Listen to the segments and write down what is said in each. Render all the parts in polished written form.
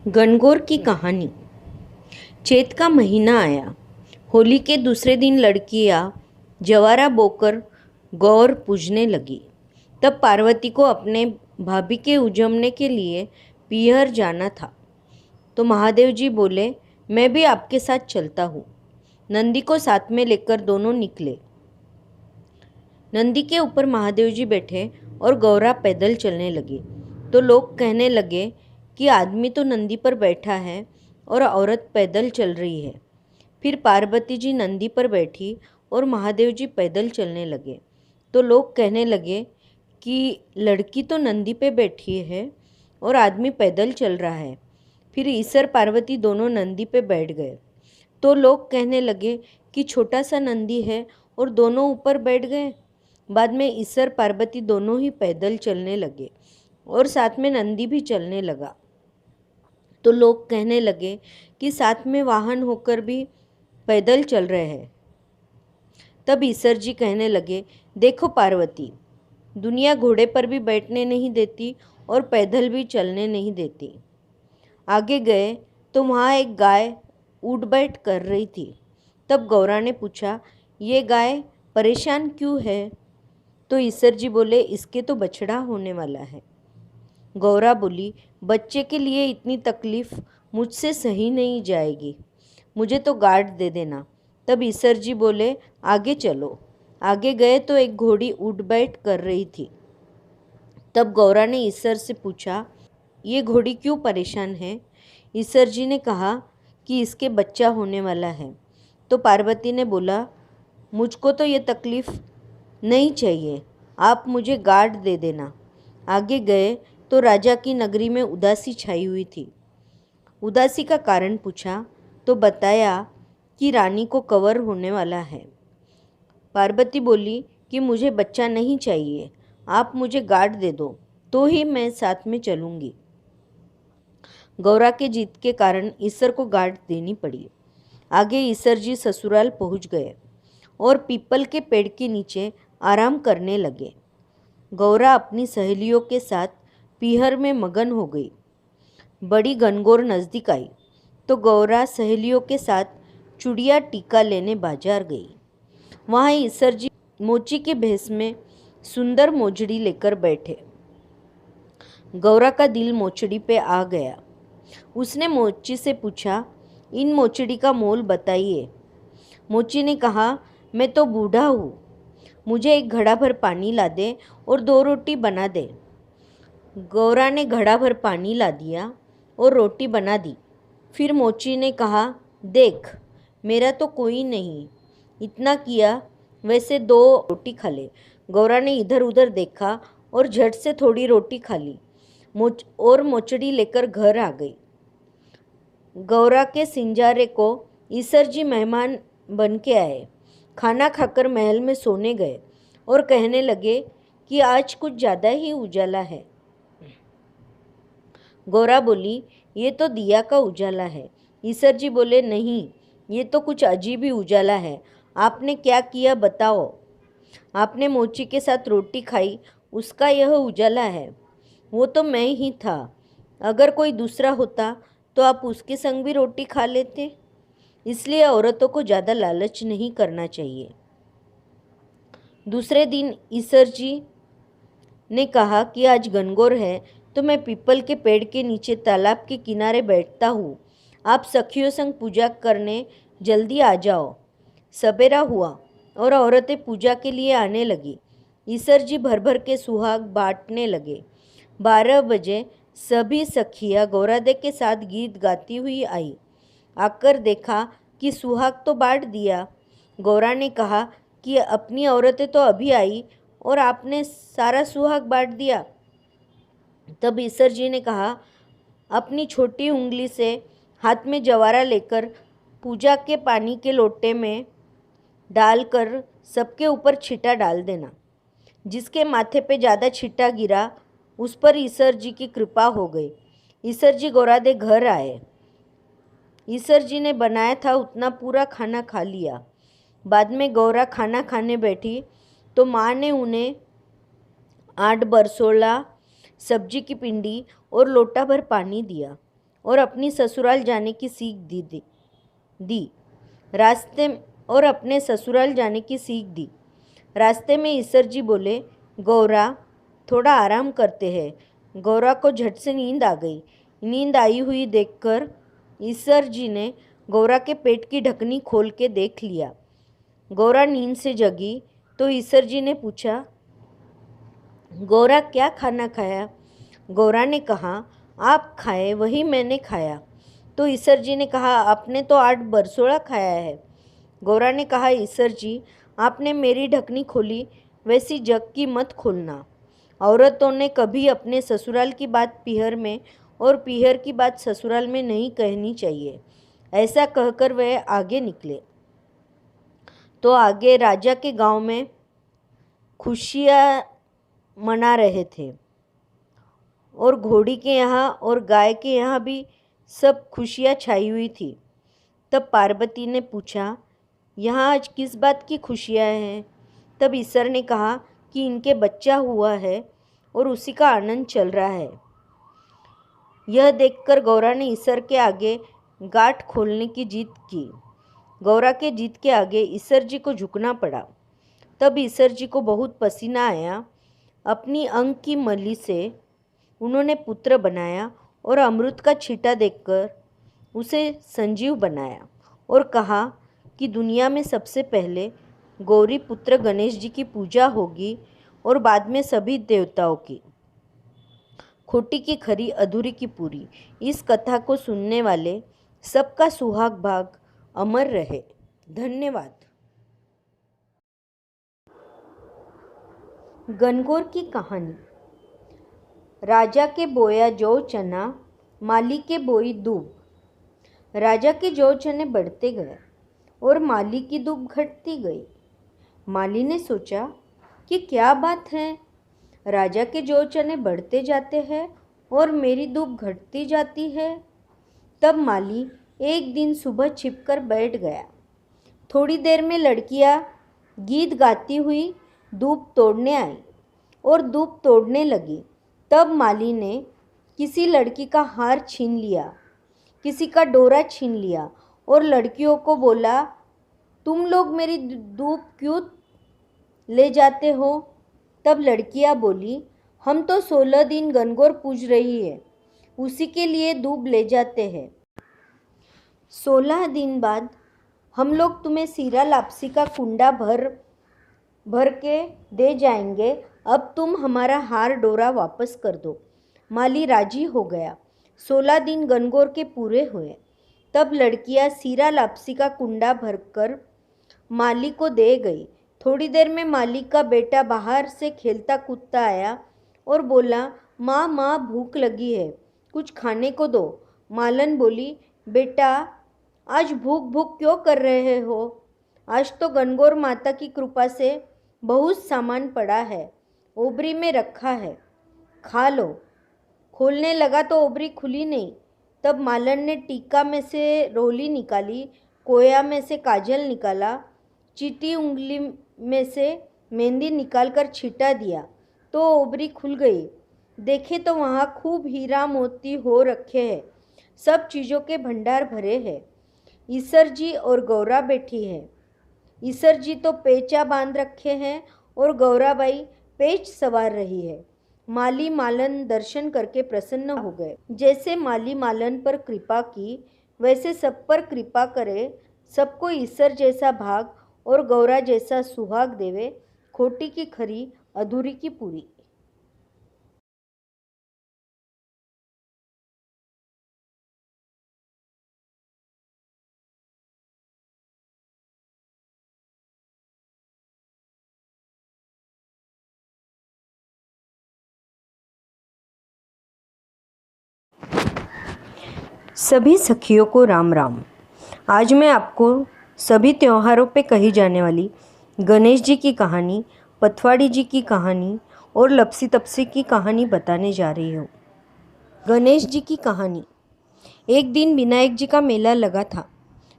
गणगौर की कहानी। चैत का महीना आया। होली के दूसरे दिन लड़कियां जवारा बोकर गौर पूजने लगी। तब पार्वती को अपने भाभी के उजमने के लिए पीहर जाना था। तो महादेव जी बोले, मैं भी आपके साथ चलता हूँ। नंदी को साथ में लेकर दोनों निकले। नंदी के ऊपर महादेव जी बैठे और गौरा पैदल चलने लगी। तो लोग कहने लगे कि आदमी तो नंदी पर बैठा है और औरत पैदल चल रही है। फिर पार्वती जी नंदी पर बैठी और महादेव जी पैदल चलने लगे। तो लोग कहने लगे कि लड़की तो नंदी पे बैठी है और आदमी पैदल चल रहा है। फिर ईश्वर पार्वती दोनों नंदी पे बैठ गए। तो लोग कहने लगे कि छोटा सा नंदी है और दोनों ऊपर बैठ गए। बाद में ईश्वर पार्वती दोनों ही पैदल चलने लगे और साथ में नंदी भी चलने लगा। तो लोग कहने लगे कि साथ में वाहन होकर भी पैदल चल रहे हैं। तब ईश्वर जी कहने लगे, देखो पार्वती, दुनिया घोड़े पर भी बैठने नहीं देती और पैदल भी चलने नहीं देती। आगे गए तो वहाँ एक गाय उठ बैठ कर रही थी। तब गौरा ने पूछा, ये गाय परेशान क्यों है? तो ईश्वर जी बोले, इसके तो बछड़ा होने वाला है। गौरा बोली, बच्चे के लिए इतनी तकलीफ मुझसे सही नहीं जाएगी, मुझे तो गार्ड दे देना। तब ईश्वर जी बोले, आगे चलो। आगे गए तो एक घोड़ी उठ बैठ कर रही थी। तब गौरा ने ईश्वर से पूछा, ये घोड़ी क्यों परेशान है? ईश्वर जी ने कहा कि इसके बच्चा होने वाला है। तो पार्वती ने बोला, मुझको तो ये तकलीफ़ नहीं चाहिए, आप मुझे गार्ड दे देना। आगे गए तो राजा की नगरी में उदासी छाई हुई थी। उदासी का कारण पूछा तो बताया कि रानी को कवर होने वाला है। पार्वती बोली कि मुझे बच्चा नहीं चाहिए, आप मुझे गार्ड दे दो तो ही मैं साथ में चलूँगी। गौरा के जीत के कारण ईश्वर को गार्ड देनी पड़ी। आगे ईश्वर जी ससुराल पहुँच गए और पीपल के पेड़ के नीचे आराम करने लगे। गौरा अपनी सहेलियों के साथ पीहर में मगन हो गई। बड़ी गणगौर नज़दीक आई तो गौरा सहेलियों के साथ चूड़िया टीका लेने बाजार गई। वहाँ ईश्वर जी मोची के भेष में सुंदर मोजड़ी लेकर बैठे। गौरा का दिल मोचड़ी पे आ गया। उसने मोची से पूछा, इन मोचड़ी का मोल बताइए। मोची ने कहा, मैं तो बूढ़ा हूँ, मुझे एक घड़ा भर पानी ला दे और 2 रोटी बना दे। गौरा ने घड़ा भर पानी ला दिया और रोटी बना दी। फिर मोची ने कहा, देख, मेरा तो कोई नहीं, इतना किया, वैसे 2 रोटी खा ले। गौरा ने इधर उधर देखा और झट से थोड़ी रोटी खा ली और मोचड़ी लेकर घर आ गई। गौरा के सिंजारे को ईश्वर जी मेहमान बन के आए। खाना खाकर महल में सोने गए और कहने लगे कि आज कुछ ज़्यादा ही उजाला है। गौरा बोली, ये तो दिया का उजाला है। ईश्वर जी बोले, नहीं, ये तो कुछ अजीब ही उजाला है। आपने क्या किया बताओ। आपने मोची के साथ रोटी खाई, उसका यह उजाला है। वो तो मैं ही था। अगर कोई दूसरा होता तो आप उसके संग भी रोटी खा लेते। इसलिए औरतों को ज़्यादा लालच नहीं करना चाहिए। दूसरे दिन ईश्वर जी ने कहा कि आज गणगौर है तो मैं पीपल के पेड़ के नीचे तालाब के किनारे बैठता हूँ। आप सखियों संग पूजा करने जल्दी आ जाओ। सवेरा हुआ और औरतें पूजा के लिए आने लगी। ईश्वर जी भर भर के सुहाग बांटने लगे। 12 बजे सभी सखियाँ गौरादे के साथ गीत गाती हुई आई। आकर देखा कि सुहाग तो बांट दिया। गौरा ने कहा कि अपनी औरतें तो अभी आई और आपने सारा सुहाग बांट दिया। तब ईश्वर जी ने कहा, अपनी छोटी उंगली से हाथ में जवारा लेकर पूजा के पानी के लोटे में डालकर सबके ऊपर छींटा डाल देना। जिसके माथे पे ज़्यादा छींटा गिरा उस पर ईश्वर जी की कृपा हो गई। ईश्वर जी गौरादे घर आए। ईश्वर जी ने बनाया था उतना पूरा खाना खा लिया। बाद में गौरा खाना खाने बैठी तो माँ ने उन्हें 8 बरसोला सब्जी की पिंडी और लोटा भर पानी दिया और अपनी ससुराल जाने की सीख दी रास्ते और अपने ससुराल जाने की सीख दी। रास्ते में ईसर जी बोले, गौरा थोड़ा आराम करते हैं। गौरा को झट से नींद आ गई। नींद आई हुई देखकर ईसर जी ने गौरा के पेट की ढकनी खोल के देख लिया। गौरा नींद से जगी तो ईसर जी ने पूछा, गौरा क्या खाना खाया? गौरा ने कहा, आप खाए वही मैंने खाया। तो ईसर जी ने कहा, आपने तो 8 बरसोड़ा खाया है। गौरा ने कहा, ईसर जी आपने मेरी ढकनी खोली, वैसी जग की मत खोलना। औरतों ने कभी अपने ससुराल की बात पीहर में और पीहर की बात ससुराल में नहीं कहनी चाहिए। ऐसा कहकर वे आगे निकले। तो आगे राजा के गांव में खुशियाँ मना रहे थे और घोड़ी के यहाँ और गाय के यहाँ भी सब खुशियाँ छाई हुई थी। तब पार्वती ने पूछा, यहाँ आज किस बात की खुशियाँ हैं? तब ईसर ने कहा कि इनके बच्चा हुआ है और उसी का आनंद चल रहा है। यह देखकर गौरा ने ईसर के आगे गांठ खोलने की जिद की। गौरा के जिद के आगे ईसर जी को झुकना पड़ा। तब ईसर जी को बहुत पसीना आया। अपनी अंग की मली से उन्होंने पुत्र बनाया और अमृत का छींटा देकर उसे संजीव बनाया और कहा कि दुनिया में सबसे पहले गौरी पुत्र गणेश जी की पूजा होगी और बाद में सभी देवताओं की। खोटी की खरी, अधूरी की पूरी। इस कथा को सुनने वाले सबका सुहाग भाग अमर रहे। धन्यवाद। गणगौर की कहानी। राजा के बोया जौ चना, माली के बोई दूब। राजा के जौ चने बढ़ते गए और माली की दूब घटती गई। माली ने सोचा कि क्या बात है, राजा के जौ चने बढ़ते जाते हैं और मेरी दूब घटती जाती है। तब माली एक दिन सुबह छिपकर बैठ गया। थोड़ी देर में लड़कियां गीत गाती हुई दूब तोड़ने आई और दूब तोड़ने लगी। तब माली ने किसी लड़की का हार छीन लिया, किसी का डोरा छीन लिया और लड़कियों को बोला, तुम लोग मेरी दूब क्यों ले जाते हो? तब लड़कियां बोली, हम तो 16 दिन गणगौर पूज रही है, उसी के लिए दूब ले जाते हैं। 16 दिन बाद हम लोग तुम्हें सीरा लापसी का कुंडा भर के दे जाएंगे। अब तुम हमारा हार डोरा वापस कर दो। माली राजी हो गया। 16 दिन गणगौर के पूरे हुए। तब लड़कियां सीरा लापसी का कुंडा भरकर माली को दे गई। थोड़ी देर में माली का बेटा बाहर से खेलता कूदता आया और बोला, माँ माँ भूख लगी है, कुछ खाने को दो। मालन बोली, बेटा आज भूख भूख क्यों कर रहे हो? आज तो गणगौर माता की कृपा से बहुत सामान पड़ा है, ओबरी में रखा है, खा लो। खोलने लगा तो ओबरी खुली नहीं। तब मालन ने टीका में से रोली निकाली, कोया में से काजल निकाला, चीटी उंगली में से मेहंदी निकालकर छिटा दिया तो ओबरी खुल गई। देखे तो वहाँ खूब हीरा मोती हो रखे हैं, सब चीज़ों के भंडार भरे हैं। ईसर जी और गौरा बैठी है। ईसर जी तो पेचा बांध रखे हैं और गौराबाई पेच सवार रही है। माली मालन दर्शन करके प्रसन्न हो गए। जैसे माली मालन पर कृपा की, वैसे सब पर कृपा करे, सबको ईसर जैसा भाग और गौरा जैसा सुहाग देवे। खोटी की खरी, अधूरी की पूरी। सभी सखियों को राम राम। आज मैं आपको सभी त्योहारों पे कही जाने वाली गणेश जी की कहानी, पथवाड़ी जी की कहानी और लपसी तपसी की कहानी बताने जा रही हूँ। गणेश जी की कहानी। एक दिन विनायक जी का मेला लगा था।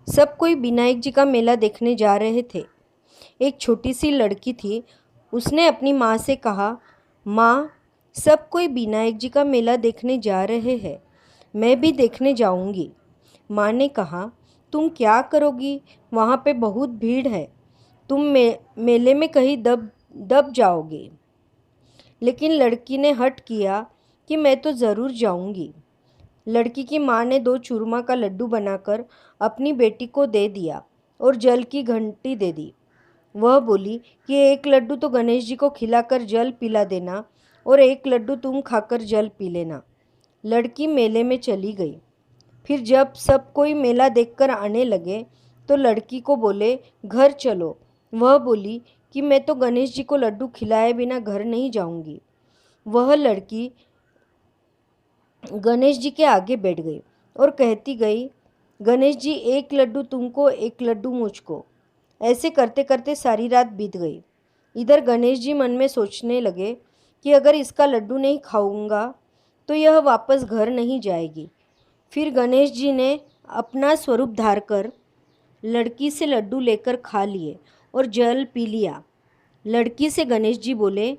सब कोई विनायक जी का मेला देखने जा रहे थे। एक छोटी सी लड़की थी। उसने अपनी माँ से कहा, माँ सब कोई विनायक जी का मेला देखने जा रहे हैं, मैं भी देखने जाऊंगी। माँ ने कहा, तुम क्या करोगी? वहाँ पे बहुत भीड़ है, तुम मेले में कहीं दब दब जाओगे। लेकिन लड़की ने हट किया कि मैं तो ज़रूर जाऊंगी। लड़की की माँ ने 2 चूरमा का लड्डू बनाकर अपनी बेटी को दे दिया और जल की घंटी दे दी। वह बोली कि एक लड्डू तो गणेश जी को खिलाकर जल पिला देना और एक लड्डू तुम खाकर जल पी लेना। लड़की मेले में चली गई। फिर जब सब कोई मेला देखकर आने लगे तो लड़की को बोले, घर चलो। वह बोली कि मैं तो गणेश जी को लड्डू खिलाए बिना घर नहीं जाऊंगी। वह लड़की गणेश जी के आगे बैठ गई और कहती गई, गणेश जी, एक लड्डू तुमको, एक लड्डू मुझको। ऐसे करते करते सारी रात बीत गई। इधर गणेश जी मन में सोचने लगे कि अगर इसका लड्डू नहीं खाऊंगा तो यह वापस घर नहीं जाएगी। फिर गणेश जी ने अपना स्वरूप धार कर लड़की से लड्डू लेकर खा लिए और जल पी लिया। लड़की से गणेश जी बोले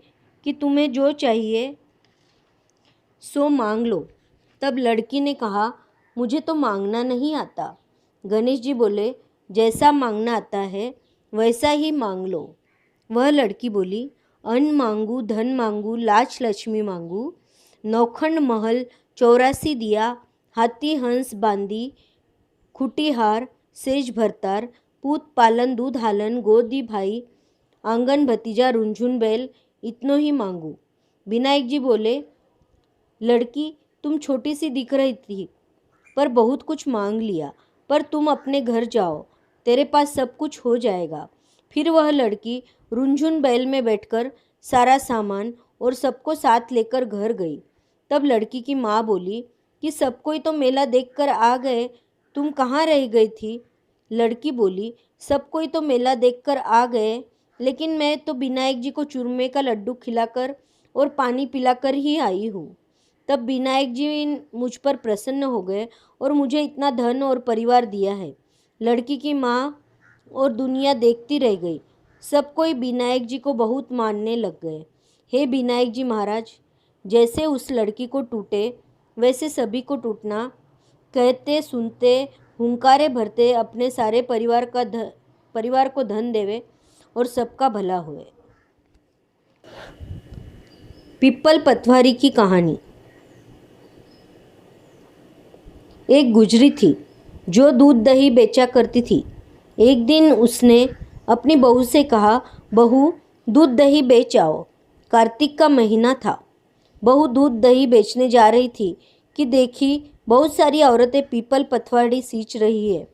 कि तुम्हें जो चाहिए सो मांग लो। तब लड़की ने कहा, मुझे तो मांगना नहीं आता। गणेश जी बोले, जैसा मांगना आता है वैसा ही मांग लो। वह लड़की बोली, अन्न मांगू, धन मांगू, लाज लक्ष्मी मांगू, नौखंड महल, 84 दिया, हाथी हंस बांदी, खुटीहार, सेज भरतार, पूत पालन, दूध हालन, गोदी भाई, आंगन भतीजा, रुंझुन बैल, इतनो ही मांगू। विनायक जी बोले, लड़की, तुम छोटी सी दिख रही थी पर बहुत कुछ मांग लिया, पर तुम अपने घर जाओ, तेरे पास सब कुछ हो जाएगा। फिर वह लड़की रुंझुन बैल में बैठकर सारा सामान और सबको साथ लेकर घर गई। तब लड़की की माँ बोली कि सब कोई तो मेला देखकर आ गए, तुम कहाँ रह गई थी? लड़की बोली, सब कोई तो मेला देखकर आ गए, लेकिन मैं तो विनायक जी को चूरमे का लड्डू खिलाकर और पानी पिलाकर ही आई हूँ। तब विनायक जी मुझ पर प्रसन्न हो गए और मुझे इतना धन और परिवार दिया है। लड़की की माँ और दुनिया देखती रह गई। सब कोई विनायक जी को बहुत मानने लग गए। हे विनायक जी महाराज, जैसे उस लड़की को टूटे वैसे सभी को टूटना। कहते सुनते हुंकारे भरते अपने सारे परिवार को धन देवे और सबका भला हुए। पीपल पतवारी की कहानी। एक गुजरी थी जो दूध दही बेचा करती थी। एक दिन उसने अपनी बहू से कहा, बहू, दूध दही बेच आओ। कार्तिक का महीना था। बहू दूध दही बेचने जा रही थी कि देखी बहुत सारी औरतें पीपल पतवारी सींच रही है।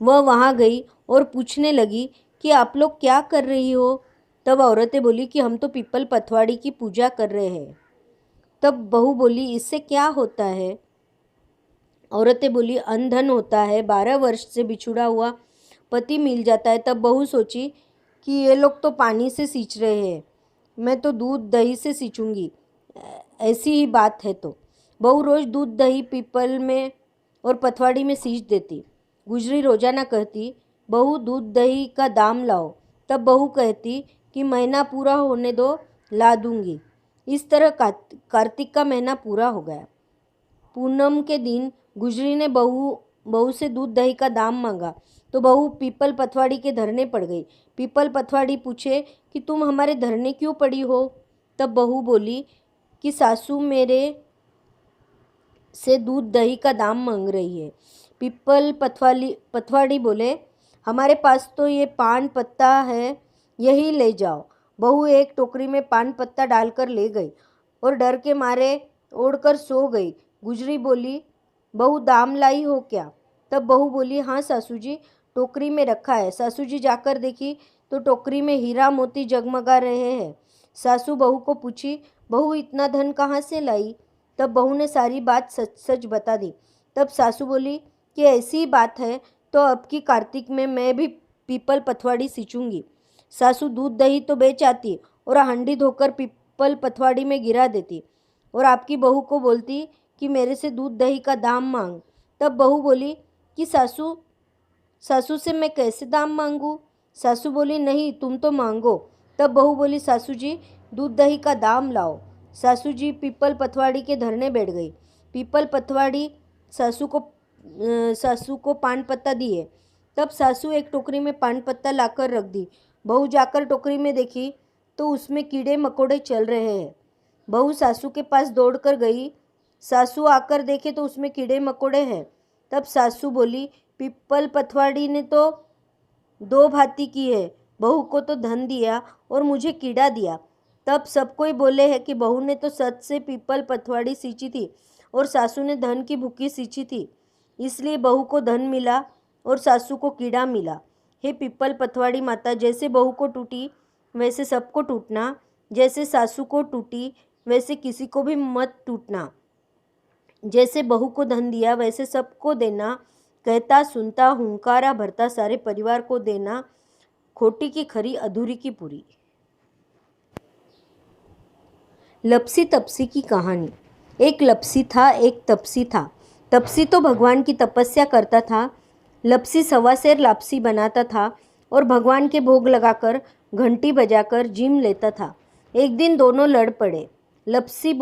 वह वहाँ गई और पूछने लगी कि आप लोग क्या कर रही हो? तब औरतें बोली कि हम तो पीपल पतवारी की पूजा कर रहे हैं। तब बहू बोली, इससे क्या होता है? औरतें बोली, अनधन होता है, 12 वर्ष से बिछुड़ा हुआ पति मिल जाता है। तब बहू सोची कि ये लोग तो पानी से सींच रहे हैं, मैं तो दूध दही से सींचूंगी। ऐसी ही बात है। तो बहू रोज दूध दही पीपल में और पतवाड़ी में सींच देती। गुजरी रोजाना कहती, बहू दूध दही का दाम लाओ। तब बहू कहती कि महीना पूरा होने दो, ला दूंगी। इस तरह कार्तिक का महीना पूरा हो गया। पूनम के दिन गुजरी ने बहू से दूध दही का दाम मांगा तो बहू पीपल पतवाड़ी के धरने पड़ गई। पीपल पतवाड़ी पूछे कि तुम हमारे धरने क्यों पड़ी हो? तब बहू बोली कि सासू मेरे से दूध दही का दाम मांग रही है। पीपल पतवाड़ी बोले, हमारे पास तो ये पान पत्ता है, यही ले जाओ। बहू एक टोकरी में पान पत्ता डालकर ले गई और डर के मारे ओढ़कर सो गई। गुजरी बोली, बहू दाम लाई हो क्या? तब बहू बोली, हाँ सासू जी, टोकरी में रखा है। सासू जी जाकर देखी तो टोकरी में हीरा मोती जगमगा रहे हैं। सासू बहू को पूछी, बहू इतना धन कहाँ से लाई? तब बहू ने सारी बात सच सच बता दी। तब सासू बोली कि ऐसी ही बात है तो अब की कार्तिक में मैं भी पीपल पतवाड़ी सींचूंगी। सासू दूध दही तो बेच आती और हांडी धोकर पीपल पतवाड़ी में गिरा देती और आपकी बहू को बोलती कि मेरे से दूध दही का दाम मांग। तब बहू बोली कि सासू से मैं कैसे दाम मांगूं? सासू बोली, नहीं तुम तो मांगो। तब बहू बोली, सासू जी दूध दही का दाम लाओ। सासू जी पीपल पतवाड़ी के धरने बैठ गई। पीपल पतवाड़ी सासू को पान पत्ता दिए। तब सासू एक टोकरी में पान पत्ता लाकर रख दी। बहू जाकर टोकरी में देखी तो उसमें कीड़े मकोड़े चल रहे हैं। बहू सासू के पास दौड़कर गई। सासू आकर देखे तो उसमें कीड़े मकोड़े हैं। तब सासू बोली, पीपल पथवाड़ी ने तो दो भांति की है, बहू को तो धन दिया और मुझे कीड़ा दिया। तब सब कोई बोले हैं कि बहू ने तो सच से पीपल पथवाड़ी सींची थी और सासू ने धन की भूखी सींची थी, इसलिए बहू को धन मिला और सासू को कीड़ा मिला। हे पीपल पथवाड़ी माता, जैसे बहू को टूटी वैसे सबको टूटना, जैसे सासू को टूटी वैसे किसी को भी मत टूटना, जैसे बहू को धन दिया वैसे सबको देना, कहता सुनता हुंकारा भरता सारे परिवार को देना, खोटी की खरी अधूरी की पूरी। लपसी तपसी की कहानी। एक लपसी था, एक तपसी था। तपसी तो भगवान की तपस्या करता था, लपसी सवा सेर लापसी बनाता था और भगवान के भोग लगाकर घंटी बजाकर जिम लेता था। एक दिन दोनों लड़ पड़े। लपसी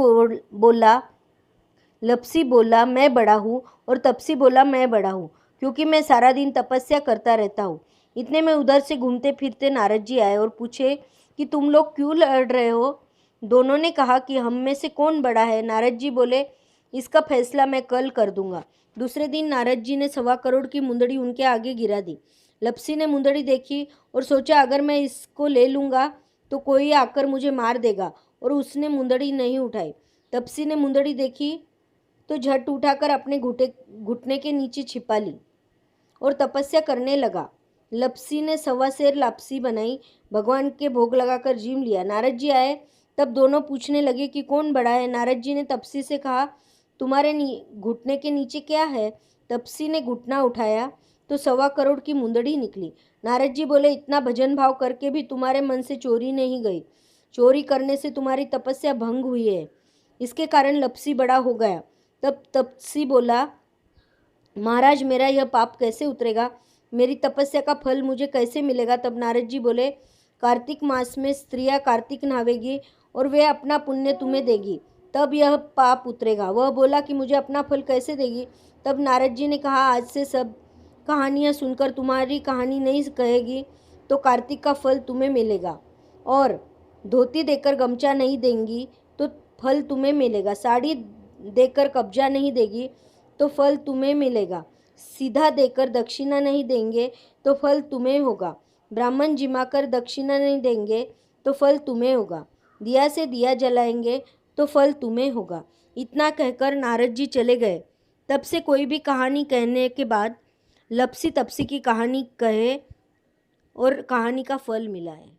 बोला मैं बड़ा हूँ और तपसी बोला मैं बड़ा हूँ, क्योंकि मैं सारा दिन तपस्या करता रहता हूँ। इतने में उधर से घूमते फिरते नारद जी आए और पूछे कि तुम लोग क्यों लड़ रहे हो। दोनों ने कहा कि हम में से कौन बड़ा है। नारद जी बोले, इसका फैसला मैं कल कर दूंगा। दूसरे दिन नारद जी ने 1.25 करोड़ की मुंदड़ी उनके आगे गिरा दी। लपसी ने मुंदड़ी देखी और सोचा, अगर मैं इसको ले लूँगा तो कोई आकर मुझे मार देगा, और उसने मुंदड़ी नहीं उठाई। तपसी ने मुंदड़ी देखी तो झट उठाकर अपने घुटने के नीचे छिपा ली और तपस्या करने लगा। लपसी ने सवा सेर लापसी बनाई, भगवान के भोग लगाकर जिम लिया। नारद जी आए तब दोनों पूछने लगे कि कौन बड़ा है। नारद जी ने तपसी से कहा, तुम्हारे घुटने के नीचे क्या है। तपसी ने घुटना उठाया तो 1.25 करोड़ की मुंदड़ी निकली। नारद जी बोले, इतना भजन भाव करके भी तुम्हारे मन से चोरी नहीं गई। चोरी करने से तुम्हारी तपस्या भंग हुई है, इसके कारण लपसी बड़ा हो गया। तब तपसी बोला, महाराज मेरा यह पाप कैसे उतरेगा, मेरी तपस्या का फल मुझे कैसे मिलेगा। तब नारद जी बोले, कार्तिक मास में स्त्रियां कार्तिक नहावेगी और वे अपना पुण्य तुम्हें देगी, तब यह पाप उतरेगा। वह बोला कि मुझे अपना फल कैसे देगी। तब नारद जी ने कहा, आज से सब कहानियाँ सुनकर तुम्हारी कहानी नहीं कहेगी तो कार्तिक का फल तुम्हें मिलेगा, और धोती देकर गमछा नहीं देंगी तो फल तुम्हें मिलेगा, साड़ी देकर कब्जा नहीं देगी तो फल तुम्हें मिलेगा, सीधा देकर दक्षिणा नहीं देंगे तो फल तुम्हें होगा, ब्राह्मण जिमाकर दक्षिणा नहीं देंगे तो फल तुम्हें होगा, दिया से दिया जलाएंगे तो फल तुम्हें होगा। इतना कहकर नारद जी चले गए। तब से कोई भी कहानी कहने के बाद लपसी तपसी की कहानी कहे और कहानी का फल मिला है।